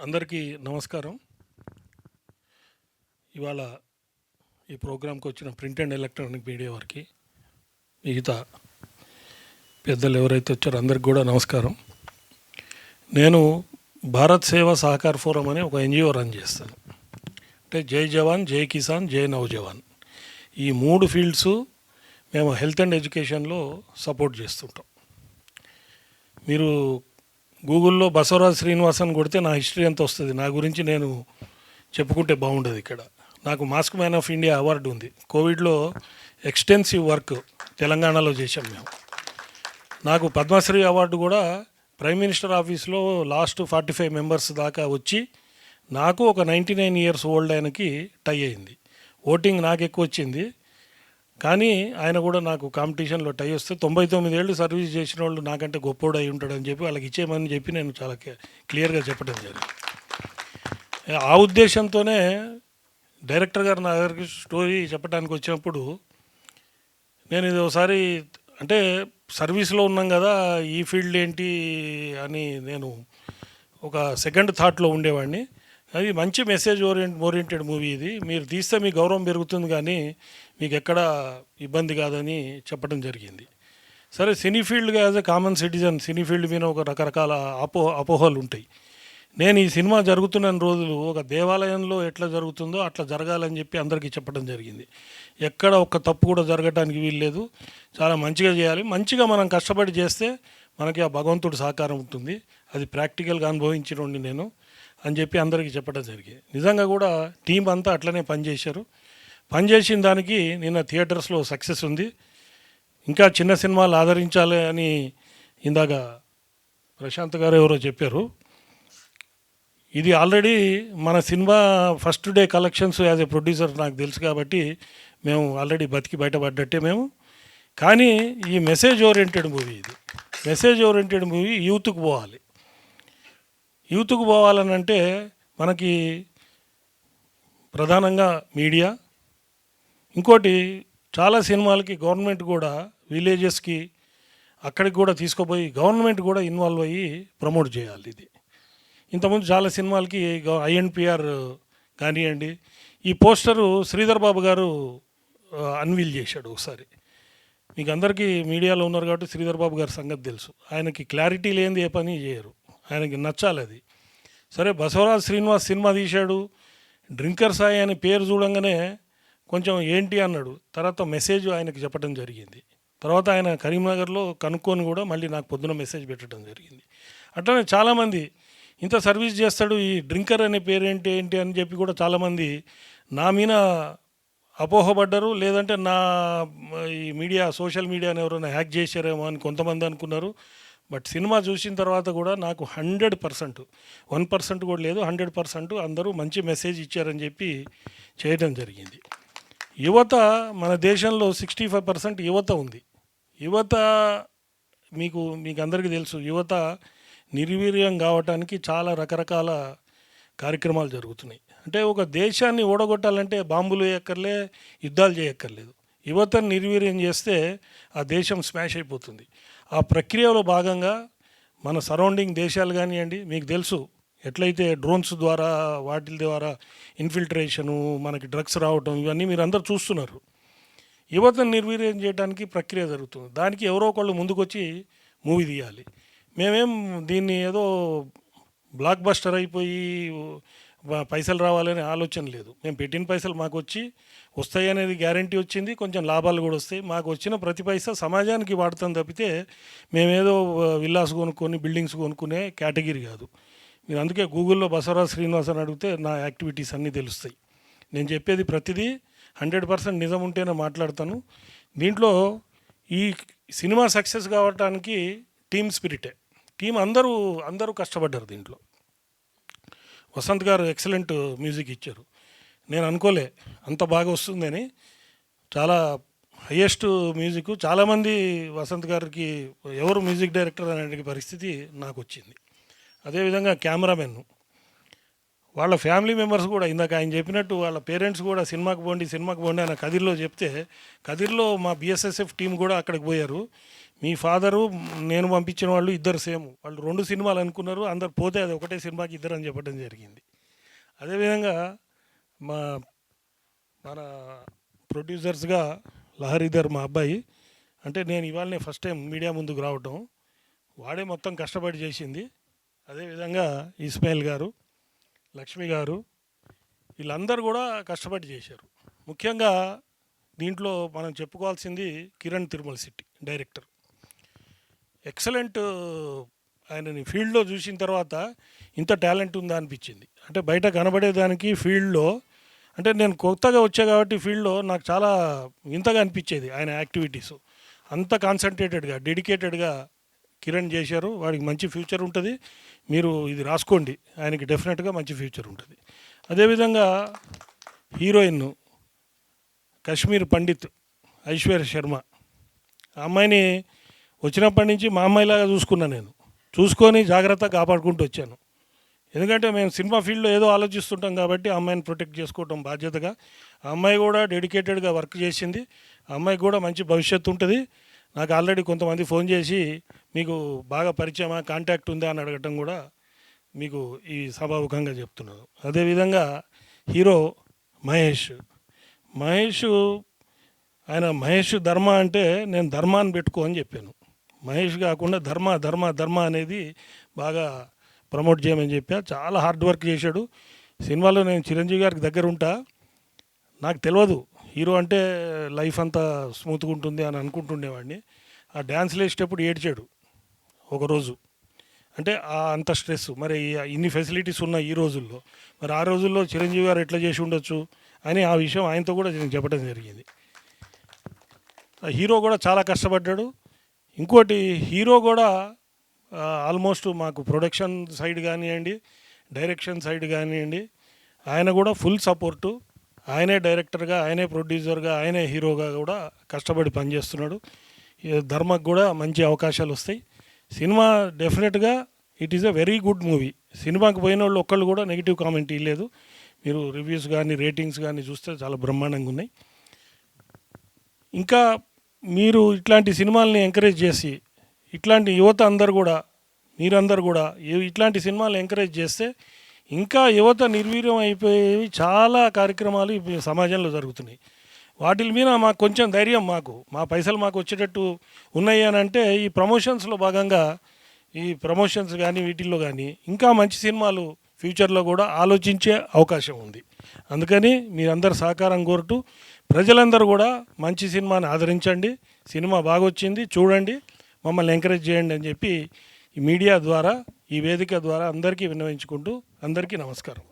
అందరికీ నమస్కారం. ఇవాళ ఈ ప్రోగ్రాంకి వచ్చిన ప్రింట్ అండ్ ఎలక్ట్రానిక్ మీడియా వారికి, మిగతా పెద్దలు ఎవరైతే వచ్చారో అందరికి కూడా నమస్కారం. నేను భారత్ సేవా సహకార్ ఫోరం అనే ఒక ఎన్జిఓ రన్ చేస్తాను. అంటే జై జవాన్, జై కిసాన్, జై నవజవాన్, ఈ 3 ఫీల్డ్స్ మేము హెల్త్ అండ్ ఎడ్యుకేషన్లో సపోర్ట్ చేస్తుంటాం. మీరు గూగుల్లో బసవరాజ్ శ్రీనివాసన్ కొడితే నా హిస్టరీ ఎంత వస్తుంది. నా గురించి నేను చెప్పుకుంటే బాగుండదు. ఇక్కడ నాకు mask man of India award ఉంది. కోవిడ్లో ఎక్స్టెన్సివ్ వర్క్ తెలంగాణలో చేశాం మేము. నాకు పద్మశ్రీ అవార్డు కూడా ప్రైమ్ మినిస్టర్ ఆఫీస్లో లాస్ట్ 45 మెంబర్స్ దాకా వచ్చి నాకు ఒక 99 ఇయర్స్ ఓల్డ్ ఆయనకి టై అయింది. ఓటింగ్ నాకు ఎక్కువ వచ్చింది, కానీ ఆయన కూడా నాకు కాంపిటీషన్లో టై వస్తే 99 ఏళ్ళు సర్వీస్ చేసిన వాళ్ళు నాకంటే గొప్పోడు అయి ఉంటాడని చెప్పి వాళ్ళకి ఇచ్చేయమని చెప్పి నేను చాలా క్లియర్గా చెప్పడం జరిగింది. ఆ ఉద్దేశంతోనే డైరెక్టర్ గారు నా దగ్గరికి స్టోరీ చెప్పడానికి వచ్చినప్పుడు నేను ఇది ఒకసారి, అంటే సర్వీస్లో ఉన్నాం కదా, ఈ ఫీల్డ్ ఏంటి అని నేను ఒక సెకండ్ థాట్లో ఉండేవాడిని. అది మంచి మెసేజ్ ఓరియంటెడ్ మూవీ, ఇది మీరు తీస్తే మీ గౌరవం పెరుగుతుంది కానీ మీకు ఎక్కడ ఇబ్బంది కాదని చెప్పడం జరిగింది. సరే, సినీ ఫీల్డ్గా as a common citizen cine field మీద ఒక రకరకాల అపోహలు ఉంటాయి. నేను ఈ సినిమా జరుగుతున్న రోజులు ఒక దేవాలయంలో ఎట్లా జరుగుతుందో అట్లా జరగాలని చెప్పి అందరికీ చెప్పడం జరిగింది. ఎక్కడ ఒక్క తప్పు కూడా జరగటానికి వీల్లేదు, చాలా మంచిగా చేయాలి, మంచిగా మనం కష్టపడి చేస్తే మనకి ఆ భగవంతుడు సహకారం ఉంటుంది, అది ప్రాక్టికల్గా అనుభవించినండి నేను అని చెప్పి అందరికీ చెప్పడం జరిగింది. నిజంగా కూడా టీం అంతా అట్లనే పనిచేశారు. పనిచేసిన దానికి నిన్న థియేటర్స్లో సక్సెస్ ఉంది. ఇంకా చిన్న సినిమాలు ఆదరించాలి అని ఇందాక ప్రశాంత్ గారు ఎవరో చెప్పారు. ఇది ఆల్రెడీ మన cinema first day collections as a producer నాకు తెలుసు కాబట్టి మేము ఆల్రెడీ బతికి బయటపడ్డట్టే మేము. కానీ ఈ మెసేజ్ ఓరియంటెడ్ మూవీ, ఇది మెసేజ్ ఓరియంటెడ్ మూవీ యూత్కు పోవాలి. యూత్కు పోవాలని అంటే మనకి ప్రధానంగా మీడియా, ఇంకోటి చాలా సినిమాలకి గవర్నమెంట్ కూడా విలేజెస్కి అక్కడికి కూడా తీసుకుపోయి గవర్నమెంట్ కూడా ఇన్వాల్వ్ అయ్యి ప్రమోట్ చేయాలి. ఇది ఇంతకుముందు చాలా సినిమాలకి INPR కానివ్వండి, ఈ పోస్టరు శ్రీధర్ బాబు గారు అన్వీల్ చేశాడు ఒకసారి. మీకు అందరికీ మీడియాలో ఉన్నారు కాబట్టి శ్రీధర్ బాబు గారి సంగతి తెలుసు. ఆయనకి క్లారిటీ లేనిది ఏ పని చేయరు, ఆయనకి నచ్చాలి అది. సరే, బసవరాజ్ శ్రీనివాస్ సినిమా తీశాడు, డ్రింకర్ సాయి అనే పేరు చూడంగానే కొంచెం ఏంటి అన్నాడు. తర్వాత మెసేజ్ ఆయనకి చెప్పడం జరిగింది. తర్వాత ఆయన కరీంనగర్లో కనుక్కొని కూడా మళ్ళీ నాకు పొద్దున మెసేజ్ పెట్టడం జరిగింది. అట్లనే చాలామంది ఇంత సర్వీస్ చేస్తాడు, ఈ డ్రింకర్ అనే పేరు ఏంటి అని చెప్పి కూడా చాలామంది నా మీద అపోహపడ్డారు. లేదంటే నా ఈ మీడియా సోషల్ మీడియాని ఎవరైనా హ్యాక్ చేశారేమో అని కొంతమంది అనుకున్నారు. బట్ సినిమా చూసిన తర్వాత కూడా నాకు 100%, 1% కూడా లేదు, 100% అందరూ మంచి మెసేజ్ ఇచ్చారని చెప్పి చేయడం జరిగింది. యువత, మన దేశంలో 65% యువత ఉంది. యువత మీకు అందరికీ తెలుసు, యువత నిర్వీర్యం కావటానికి చాలా రకరకాల కార్యక్రమాలు జరుగుతున్నాయి. అంటే ఒక దేశాన్ని ఓడగొట్టాలంటే బాంబులు వేయక్కర్లే, యుద్ధాలు చేయక్కర్లేదు. యువతను నిర్వీర్యం చేస్తే ఆ దేశం స్మాష్ అయిపోతుంది. ఆ ప్రక్రియలో భాగంగా మన సరౌండింగ్ దేశాలు కానివ్వండి, మీకు తెలుసు ఎట్లయితే డ్రోన్స్ ద్వారా వాటి ద్వారా ఇన్ఫిల్ట్రేషను, మనకి డ్రగ్స్ రావటం, ఇవన్నీ మీరు అందరూ చూస్తున్నారు. యువతను నిర్వీర్యం చేయడానికి ప్రక్రియ జరుగుతుంది. దానికి ఎవరో ఒకళ్ళు ముందుకొచ్చి మూవీ తీయాలి. మేమేం దీన్ని ఏదో బ్లాక్ బస్టర్ అయిపోయి పైసలు రావాలనే ఆలోచన లేదు. మేము పెట్టిన పైసలు మాకు వస్తాయి అనేది గ్యారంటీ వచ్చింది. కొంచెం లాభాలు కూడా వస్తాయి. మాకు వచ్చిన ప్రతి పైసా సమాజానికి వాడతాం తప్పితే మేమేదో విల్లాస్ కొనుక్కొని బిల్డింగ్స్ కొనుక్కునే కేటగిరీ కాదు. మీరు అందుకే గూగుల్లో బసవరాజ్ శ్రీనివాస్ అని అడిగితే నా యాక్టివిటీస్ అన్నీ తెలుస్తాయి. నేను చెప్పేది ప్రతిదీ 100% నిజం ఉంటేనే మాట్లాడతాను. దీంట్లో ఈ సినిమా సక్సెస్ కావడానికి టీమ్ స్పిరిటే. టీం అందరూ కష్టపడ్డారు. దీంట్లో వసంత్ గారు ఎక్సలెంట్ మ్యూజిక్ ఇచ్చారు. నేను అనుకోలే అంత బాగా వస్తుందని. చాలా హయ్యెస్ట్ మ్యూజిక్. చాలామంది వసంత్ గారికి ఎవరు మ్యూజిక్ డైరెక్టర్ అనే పరిస్థితి నాకు వచ్చింది. అదేవిధంగా కెమెరామెన్, వాళ్ళ ఫ్యామిలీ మెంబర్స్ కూడా ఇందాక ఆయన చెప్పినట్టు వాళ్ళ పేరెంట్స్ కూడా సినిమాకి పోండి అని కదిర్లో చెప్తే, కదిర్లో మా BSSF టీం కూడా అక్కడికి పోయారు. మీ ఫాదరు నేను పంపించిన వాళ్ళు ఇద్దరు సేమ్, వాళ్ళు 2 సినిమాలు అనుకున్నారు, అందరు పోతే అది ఒకటే సినిమాకి ఇద్దరు అని చెప్పడం జరిగింది. అదేవిధంగా మా మన ప్రొడ్యూసర్స్గా లహరీధర్ మా అబ్బాయి, అంటే నేను ఇవాళనే ఫస్ట్ టైం మీడియా ముందుకు రావటం, వాడే మొత్తం కష్టపడి చేసింది. అదేవిధంగా ఇస్మాయిల్ గారు, లక్ష్మి గారు, వీళ్ళందరూ కూడా కష్టపడి చేశారు. ముఖ్యంగా దీంట్లో మనం చెప్పుకోవాల్సింది కిరణ్ తిరుమల శెట్టి డైరెక్టర్. ఎక్సలెంట్. ఆయనని ఫీల్డ్లో చూసిన తర్వాత ఇంత టాలెంట్ ఉందా అనిపించింది. అంటే బయట కనబడేదానికి ఫీల్డ్లో, అంటే నేను కొత్తగా వచ్చా కాబట్టి ఫీల్డ్లో నాకు చాలా వింతగా అనిపించేది ఆయన యాక్టివిటీస్. అంత కాన్సన్ట్రేటెడ్గా డెడికేటెడ్గా కిరణ్ చేశారు. వాడికి మంచి ఫ్యూచర్ ఉంటుంది. మీరు ఇది రాసుకోండి, ఆయనకి డెఫినెట్గా మంచి ఫ్యూచర్ ఉంటుంది. అదేవిధంగా హీరోయిన్ కశ్మీర్ పండిత్ ఐశ్వర్య శర్మ, ఆ అమ్మాయిని వచ్చినప్పటి నుంచి మా అమ్మాయిలాగా చూసుకున్నాను. నేను చూసుకొని జాగ్రత్తగా కాపాడుకుంటూ వచ్చాను. ఎందుకంటే మేము సినిమా ఫీల్డ్లో ఏదో ఆలోచిస్తుంటాం కాబట్టి ఆ అమ్మాయిని ప్రొటెక్ట్ చేసుకోవడం బాధ్యతగా. ఆ అమ్మాయి కూడా డెడికేటెడ్గా వర్క్ చేసింది. ఆ అమ్మాయికి కూడా మంచి భవిష్యత్తు ఉంటుంది. నాకు ఆల్రెడీ కొంతమంది ఫోన్ చేసి మీకు బాగా పరిచయమా, కాంటాక్ట్ ఉందా అని అడగటం కూడా మీకు ఈ సభాముఖంగా చెప్తున్నాను. అదేవిధంగా హీరో మహేష్ ఆయన మహేష్ ధర్మ అంటే నేను ధర్మాన్ని పెట్టుకో అని చెప్పాను. మహేష్ కాకుండా ధర్మ అనేది బాగా ప్రమోట్ చేయమని చెప్పా. చాలా హార్డ్ వర్క్ చేశాడు. సినిమాలో నేను చిరంజీవి గారికి దగ్గర ఉంటా, నాకు తెలియదు హీరో అంటే లైఫ్ అంతా స్మూత్గా ఉంటుంది అని అనుకుంటుండేవాడిని. ఆ డ్యాన్స్లు వేసేటప్పుడు ఏడ్చాడు ఒకరోజు. అంటే అంత స్ట్రెస్. మరి ఇన్ని ఫెసిలిటీస్ ఉన్న ఈ రోజుల్లో, మరి ఆ రోజుల్లో చిరంజీవి గారు ఎట్లా చేసి ఉండొచ్చు అని ఆ విషయం ఆయనతో కూడా నేను చెప్పడం జరిగింది. హీరో కూడా చాలా కష్టపడ్డాడు. ఇంకోటి హీరో కూడా ఆల్మోస్ట్ మాకు ప్రొడక్షన్ సైడ్ కానివ్వండి, డైరెక్షన్ సైడ్ కానివ్వండి, ఆయన కూడా ఫుల్ సపోర్టు. ఆయనే డైరెక్టర్గా, ఆయనే ప్రొడ్యూసర్గా, ఆయనే హీరోగా కూడా కష్టపడి పనిచేస్తున్నాడు. ధర్మకు కూడా మంచి అవకాశాలు వస్తాయి. సినిమా డెఫినెట్గా it is a very good movie. సినిమాకి పోయిన వాళ్ళు ఒక్కళ్ళు కూడా నెగిటివ్ కామెంట్ ఇవ్వలేదు. మీరు రివ్యూస్ కానీ రేటింగ్స్ కానీ చూస్తే చాలా బ్రహ్మాండంగా ఉన్నాయి. ఇంకా మీరు ఇట్లాంటి సినిమాలని ఎంకరేజ్ చేసి, ఇట్లాంటి యువత అందరు కూడా, మీరందరూ కూడా ఇట్లాంటి సినిమాలు ఎంకరేజ్ చేస్తే ఇంకా యువత నిర్వీర్యం అయిపోయేవి చాలా కార్యక్రమాలు ఈ సమాజంలో జరుగుతున్నాయి. వాటి మీద మాకు కొంచెం ధైర్యం, మా పైసలు మాకు వచ్చేటట్టు ఉన్నాయి అని అంటే ఈ ప్రమోషన్స్లో భాగంగా, ఈ ప్రమోషన్స్ కానీ వీటిల్లో కానీ ఇంకా మంచి సినిమాలు ఫ్యూచర్లో కూడా ఆలోచించే అవకాశం ఉంది. అందుకని మీరందరూ సహకారం కోరుతూ ప్రజలందరూ కూడా మంచి సినిమాని ఆదరించండి. సినిమా బాగొచ్చింది, చూడండి, మమ్మల్ని ఎంకరేజ్ చేయండి అని చెప్పి ఈ మీడియా ద్వారా, ఈ వేదిక ద్వారా అందరికీ విన్నవించుకుంటూ అందరికీ నమస్కారం.